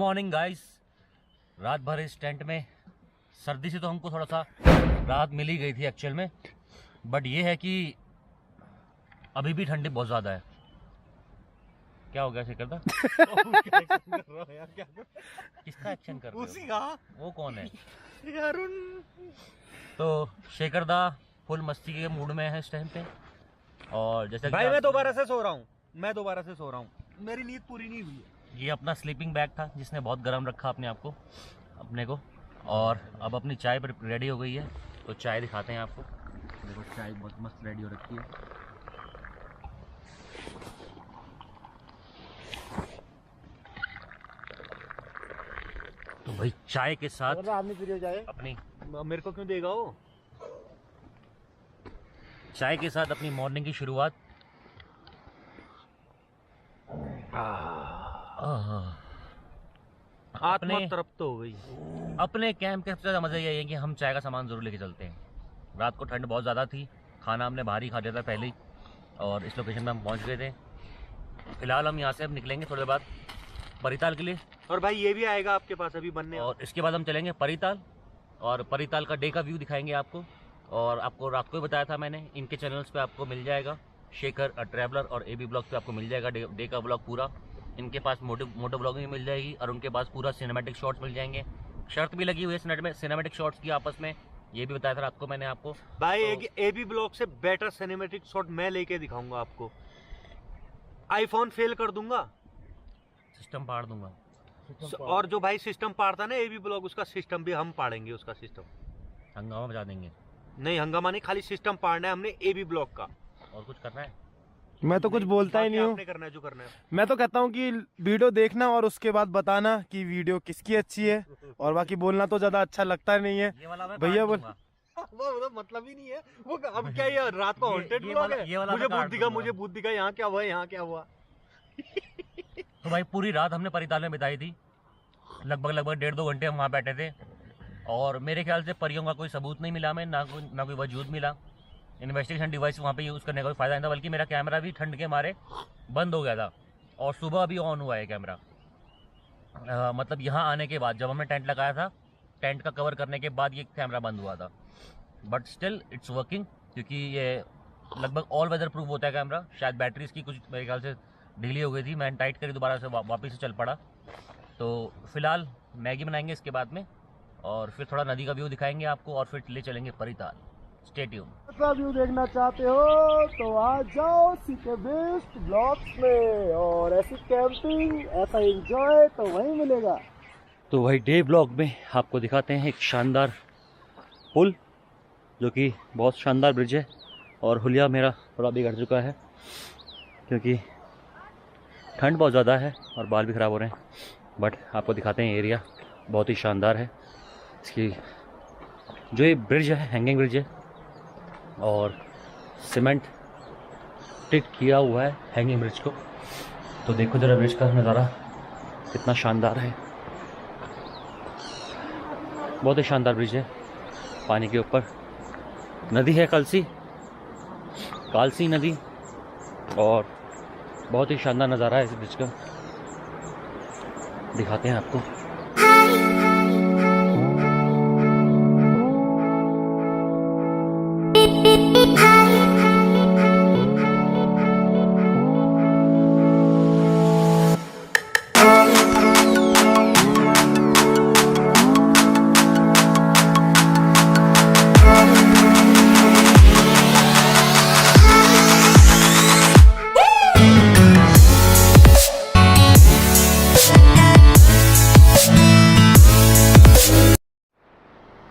Morning guys. रात भर इस टेंट में सर्दी से तो हमको थोड़ा सा राहत मिल ही गई थी एक्चुअल में, बट ये है कि अभी भी ठंडी बहुत ज़्यादा है। क्या हो गया शेखर दा? किसका एक्शन कर रहे हो? उसी का। वो कौन है? अरुण। तो शेखर दा फुल मस्ती के मूड में है इस टाइम पे। और जैसे भाई मैं दोबारा से सो रहा हूँ, मेरी नींद पूरी नहीं हुई है। ये अपना स्लीपिंग बैग था जिसने बहुत गर्म रखा अपने को। और अब अपनी चाय रेडी हो गई है, तो चाय दिखाते हैं आपको। देखो चाय बहुत मस्त रेडी हो रखी है। तो भाई चाय के साथ अपनी, मेरे को क्यों देगा वो? चाय के साथ अपनी मॉर्निंग की शुरुआत। आत्मा तृप्त हो गई। अपने कैंप के सबसे ज़्यादा मज़ा ये है कि हम चाय का सामान ज़रूर लेके चलते हैं। रात को ठंड बहुत ज़्यादा थी, खाना हमने बाहर ही खा लिया था पहले ही, और इस लोकेशन में हम पहुंच गए थे। फिलहाल हम यहाँ से अब निकलेंगे थोड़ी देर बाद परिताल के लिए। और भाई ये भी आएगा आपके पास अभी बनने, और इसके बाद हम चलेंगे परिताल, और परिताल का डे का व्यू दिखाएंगे आपको। और आपको रात को ही बताया था मैंने, इनके चैनल्स पे आपको मिल जाएगा, शेखर ट्रैवलर और एबी ब्लॉग पे आपको मिल जाएगा डे का ब्लॉग पूरा। इनके पास मोटो ब्लॉगिंग मिल जाएगी, और उनके पास पूरा सिनेमैटिक शॉट्स मिल जाएंगे। शर्त भी लगी हुई है सिनेमैटिक शॉट्स की आपस में, ये भी बताया था रात को मैंने आपको। भाई तो एबी ब्लॉग से बेटर सिनेमैटिक शॉट मैं लेके दिखाऊंगा आपको। आईफोन फेल कर दूंगा, सिस्टम पाड़ दूंगा। और जो भाई सिस्टम पाड़ता ना एबी ब्लॉग, उसका सिस्टम भी हम पाड़ेंगे। उसका सिस्टम हंगामा बजा देंगे। नहीं हंगामा नहीं, खाली सिस्टम पाड़ना है हमने एबी ब्लॉग का। और कुछ करना है? मैं तो कुछ बोलता ही नहीं हूँ। करना है जो करना है। मैं तो कहता हूँ कि वीडियो देखना और उसके बाद बताना कि वीडियो किसकी अच्छी है, और बाकी बोलना तो ज्यादा अच्छा लगता नहीं है। भैया बोल, वो मतलब ही नहीं है वो। अब क्या ये रात को हॉन्टेड ब्लॉग है? मुझे भूत दिखा, यहाँ क्या हुआ, यहाँ क्या हुआ। तो भाई पूरी रात हमने परिताल में बिताई थी, लगभग 1.5-2 घंटे हम वहाँ बैठे थे। और मेरे ख्याल से परियों का कोई सबूत नहीं मिला हमें, ना कोई वजूद मिला। इन्वेस्टिगेशन डिवाइस वहाँ पे यूज़ करने का कोई फ़ायदा नहीं था, बल्कि मेरा कैमरा भी ठंड के मारे बंद हो गया था। और सुबह अभी ऑन हुआ है कैमरा, मतलब यहाँ आने के बाद, जब हमने टेंट लगाया था, टेंट का कवर करने के बाद ये कैमरा बंद हुआ था। बट स्टिल इट्स वर्किंग, क्योंकि ये लगभग ऑल वेदर प्रूफ होता है कैमरा। शायद बैटरी इसकी कुछ मेरे ख्याल से ढीली हो गई थी, मैंने टाइट करी दोबारा से, वापस से चल पड़ा। तो फिलहाल मैगी बनाएंगे इसके बाद में, और फिर थोड़ा नदी का व्यू दिखाएंगे आपको, और फिर ले चलेंगे परिताल। Stay tune. ऐसा व्यू देखना चाहते हो तो आ जाओ सीके बेस्ट ब्लॉग्स में, और ऐसी कैंपिंग, ऐसा एंजॉय तो वहीं मिलेगा। तो वही डे ब्लॉग में आपको दिखाते हैं एक शानदार पुल, जो कि बहुत शानदार ब्रिज है। और हुलिया मेरा थोड़ा बिगड़ चुका है, क्योंकि ठंड बहुत ज़्यादा है और बाल भी ख़राब हो रहे हैं। बट आपको दिखाते हैं, एरिया बहुत ही शानदार है। इसकी जो ये ब्रिज है, हैंगिंग ब्रिज है, और सीमेंट टिक किया हुआ है हैंगिंग ब्रिज को। तो देखो जरा ब्रिज का नज़ारा कितना शानदार है, बहुत ही शानदार ब्रिज है। पानी के ऊपर नदी है, कालसी नदी, और बहुत ही शानदार नज़ारा है इस ब्रिज का। दिखाते हैं आपको।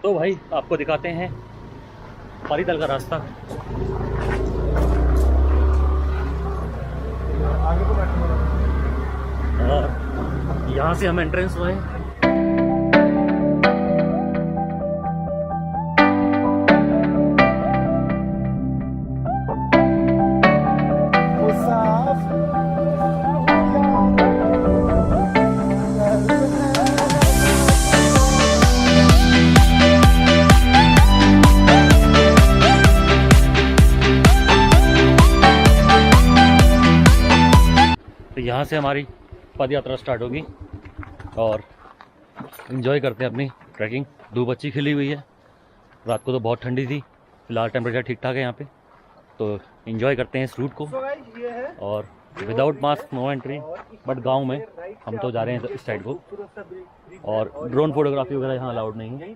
तो भाई आपको दिखाते हैं परिताल का रास्ता। और यहाँ से हम एंट्रेंस हुए। यहाँ से हमारी पद यात्रा स्टार्ट होगी। और इन्जॉय करते हैं अपनी ट्रैकिंग। धूप अच्छी खिली हुई है, रात को तो बहुत ठंडी थी, फिलहाल टेम्परेचर ठीक ठाक है यहाँ पे, तो इन्जॉय करते हैं इस रूट को। और without mask no entry, but गांव में हम तो जा रहे हैं इस साइड को, और ड्रोन फोटोग्राफी वगैरह यहाँ अलाउड नहीं है।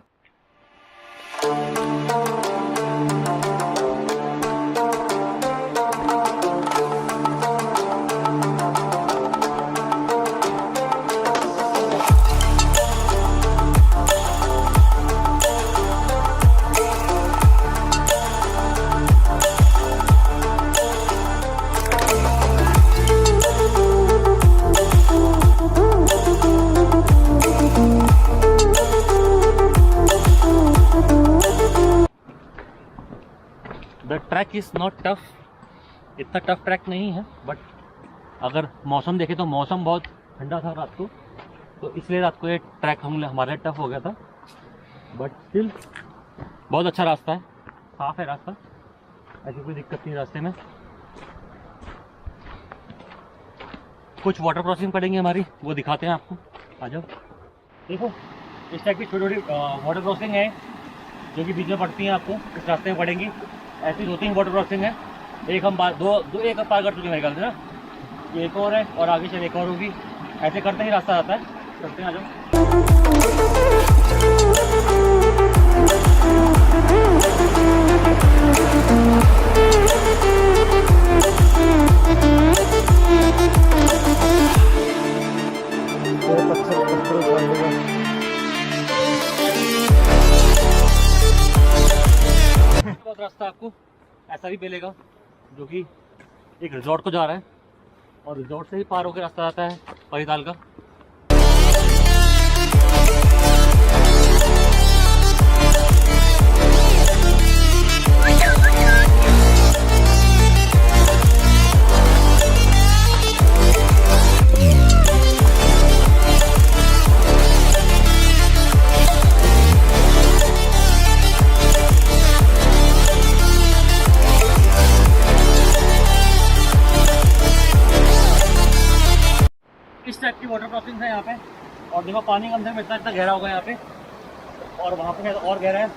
The track is not tough, इतना टफ ट्रैक नहीं है, बट अगर मौसम देखें तो मौसम बहुत ठंडा था रात को, तो इसलिए रात को ये ट्रैक हमारे लिए टफ हो गया था। बट स्टिल बहुत अच्छा रास्ता है, साफ है रास्ता, ऐसी कोई दिक्कत नहीं रास्ते में। कुछ वाटर क्रॉसिंग पड़ेंगी हमारी, वो दिखाते हैं आपको, आ जाओ। देखो इस टाइप की छोटी छोटी वाटर क्रॉसिंग है जो कि बीच में पड़ती हैं, आपको इस रास्ते में पड़ेंगी। ऐसी 2-3 वाटर क्रॉसिंग है, एक हम एक पार कर चुके मेरे ख्याल से ना, ये एक और है और आगे चल एक और होगी। ऐसे करते ही रास्ता आता है, चलते हैं, आ जाओ। रास्ता आपको ऐसा भी मिलेगा जो कि एक रिजॉर्ट को जा रहा है, और रिजॉर्ट से ही पार होकर रास्ता आता है परिताल का। इस टाइप की वाटर क्रॉसिंग है यहाँ पे, और देखो पानी कम से कम इतना गहरा होगा यहाँ पे, और वहाँ पे और गहरा है,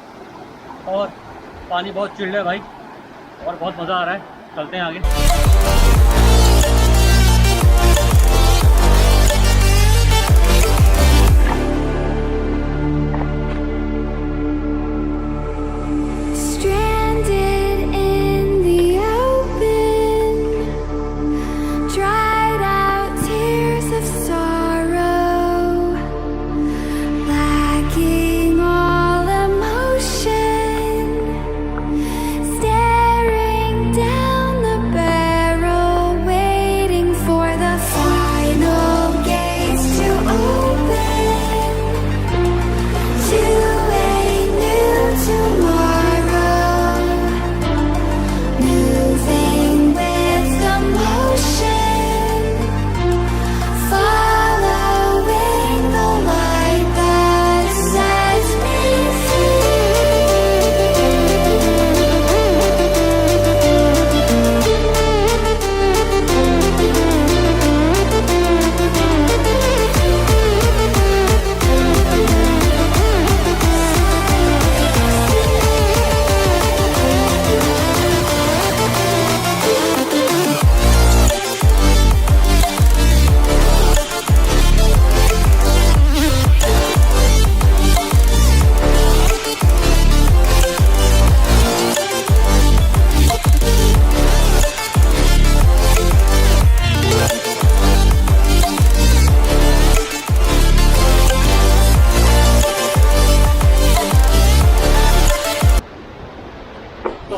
और पानी बहुत चिल्ड है भाई, और बहुत मज़ा आ रहा है। चलते हैं आगे।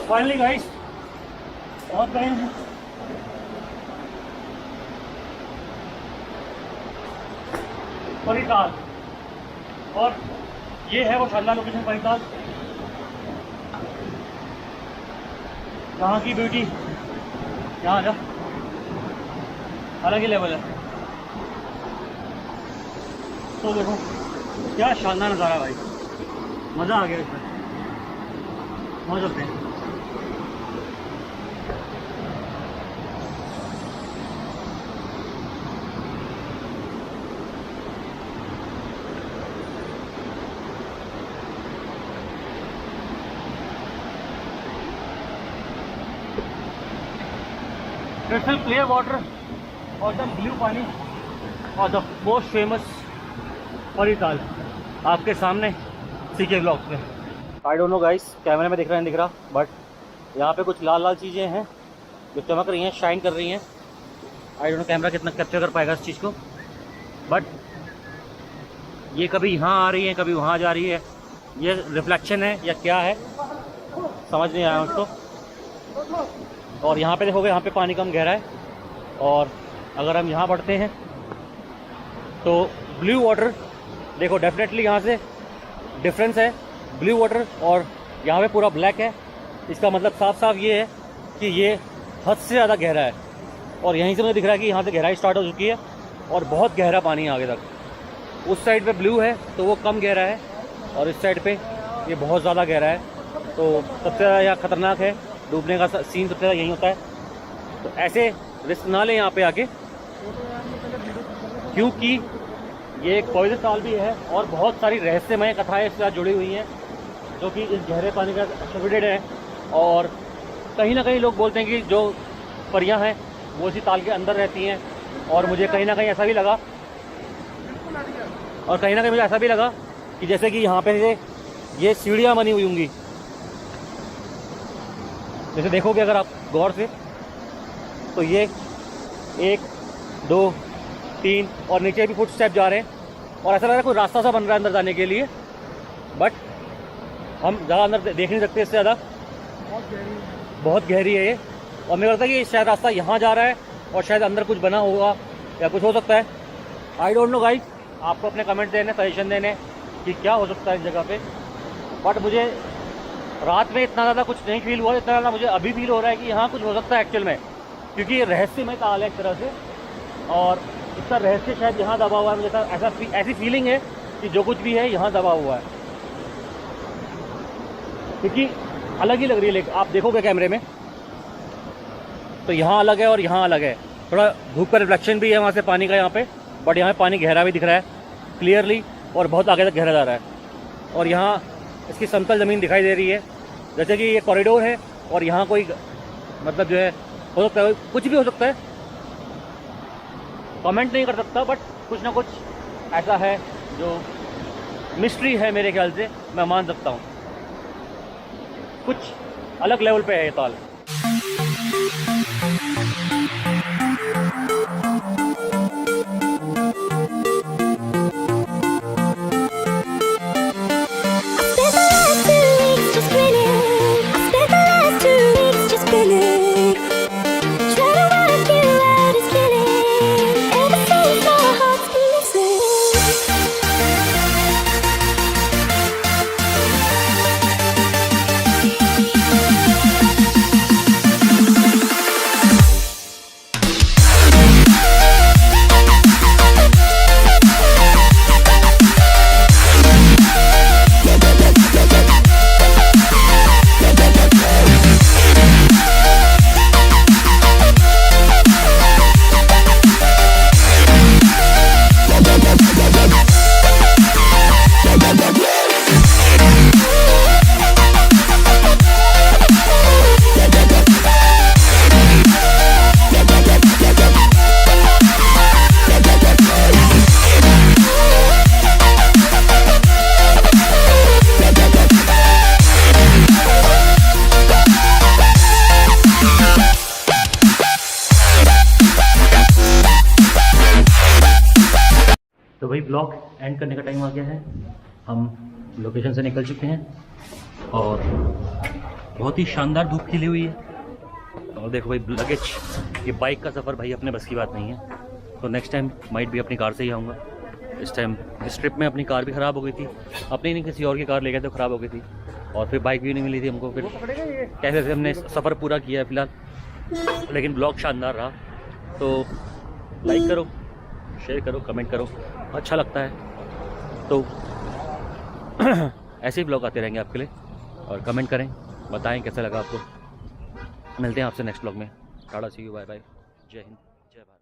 फाइनली गाइस पहुंच गए हैं परिताल, और ये है वो शानदार लोकेशन परिताल, यहाँ की ब्यूटी यहाँ जा अलग ही लेवल है। तो देखो क्या शानदार नज़ारा भाई, मज़ा आ गया इसमें। वहाँ चलते हैं। क्रिस्टल क्लियर वाटर और द ब्लू पानी और द मोस्ट फेमस परिताल आपके सामने सीके ब्लॉग्स में। आई डोंट नो गाइस, कैमरे में दिख रहा है नहीं दिख रहा, बट यहाँ पे कुछ लाल लाल चीज़ें हैं जो चमक रही हैं, शाइन कर रही हैं। आई डोंट नो कैमरा कितना कैप्चर कर पाएगा इस चीज़ को, बट ये कभी यहाँ आ रही है कभी वहाँ जा रही है। ये रिफ्लेक्शन है या क्या है समझ नहीं आया उसको। और यहाँ पे देखोगे, यहाँ पे पानी कम गहरा है, और अगर हम यहाँ बढ़ते हैं तो ब्लू वाटर देखो, डेफिनेटली यहाँ से डिफरेंस है। ब्लू वाटर और यहाँ पे पूरा ब्लैक है। इसका मतलब साफ साफ ये है कि ये हद से ज़्यादा गहरा है। और यहीं से मुझे दिख रहा है कि यहाँ से गहराई स्टार्ट हो चुकी है और बहुत गहरा पानी है आगे तक। उस साइड पे ब्लू है तो वो कम गहरा है, और इस साइड पे ये बहुत ज़्यादा गहरा है। तो सबसे ज़्यादा यहाँ ख़तरनाक है, डूबने का सीन सबसे ज़्यादा यही होता है। तो ऐसे रिस्क ना लें यहाँ पे आके, क्योंकि ये एक पॉइजन ताल भी है और बहुत सारी रहस्यमय कथाएं इसके साथ जुड़ी हुई हैं जो कि इस गहरे पानी का एसोसिएटेड है। और कहीं ना कहीं लोग बोलते हैं कि जो परियां हैं वो इसी ताल के अंदर रहती हैं, और मुझे कहीं ना कहीं ऐसा भी लगा, और कहीं ना कहीं मुझे ऐसा भी लगा कि जैसे कि यहाँ पे ये सीढ़ियाँ बनी हुई होंगी। जैसे देखोगे अगर आप गौर से, तो ये 1 2 3 और नीचे भी फुट स्टेप जा रहे हैं, और ऐसा लग रहा है कोई रास्ता सा बन रहा है अंदर जाने के लिए, बट हम ज़्यादा अंदर देख नहीं सकते इससे ज़्यादा। बहुत गहरी है ये, और मुझे लगता है कि शायद रास्ता यहाँ जा रहा है और शायद अंदर कुछ बना होगा या कुछ हो सकता है। आई डोंट नो गाइस, आपको अपने कमेंट देने, सजेशन देने कि क्या हो सकता है इस जगह पे। बट मुझे रात में इतना ज़्यादा कुछ नहीं फील हुआ, इतना ज़्यादा मुझे अभी फील हो रहा है कि यहाँ कुछ हो सकता है एक्चुअल में, क्योंकि ये रहस्यमय ताल है एक तरह से, और इसका रहस्य शायद यहाँ दबा हुआ है। मुझे ऐसी फीलिंग है कि जो कुछ भी है यहाँ दबा हुआ है, क्योंकि अलग ही लग रही है। आप देखोगे कैमरे में तो यहाँ अलग है और यहाँ अलग है। थोड़ा धूप का रिफ्लेक्शन भी है वहाँ से पानी का यहाँ पे, बट यहाँ पानी गहरा भी दिख रहा है क्लियरली, और बहुत आगे तक गहरा जा रहा है। और यहाँ इसकी समतल ज़मीन दिखाई दे रही है, जैसे कि ये कॉरिडोर है और यहाँ कोई मतलब जो है हो सकता है, कुछ भी हो सकता है, कमेंट नहीं कर सकता, बट कुछ ना कुछ ऐसा है जो मिस्ट्री है मेरे ख्याल से, मैं मान सकता हूँ। कुछ अलग लेवल पे है ये ताल। तो भाई ब्लॉग एंड करने का टाइम आ गया है। हम लोकेशन से निकल चुके हैं और बहुत ही शानदार धूप खिली हुई है। और देखो भाई लगेज, ये बाइक का सफ़र भाई अपने बस की बात नहीं है, तो नेक्स्ट टाइम माइट भी अपनी कार से ही आऊँगा। इस टाइम इस ट्रिप में अपनी कार भी ख़राब हो गई थी, अपनी नहीं किसी और की कार ले गए तो ख़राब हो गई थी, और फिर बाइक भी नहीं मिली थी हमको। फिर कैसे से हमने सफ़र पूरा किया है फ़िलहाल, लेकिन ब्लॉग शानदार रहा। तो लाइक करो, शेयर करो, कमेंट करो, अच्छा लगता है तो ऐसे ही ब्लॉग आते रहेंगे आपके लिए। और कमेंट करें, बताएं कैसा लगा आपको। मिलते हैं आपसे नेक्स्ट ब्लॉग में। टाटा, सी यू, बाय बाय, जय हिंद, जय भारत।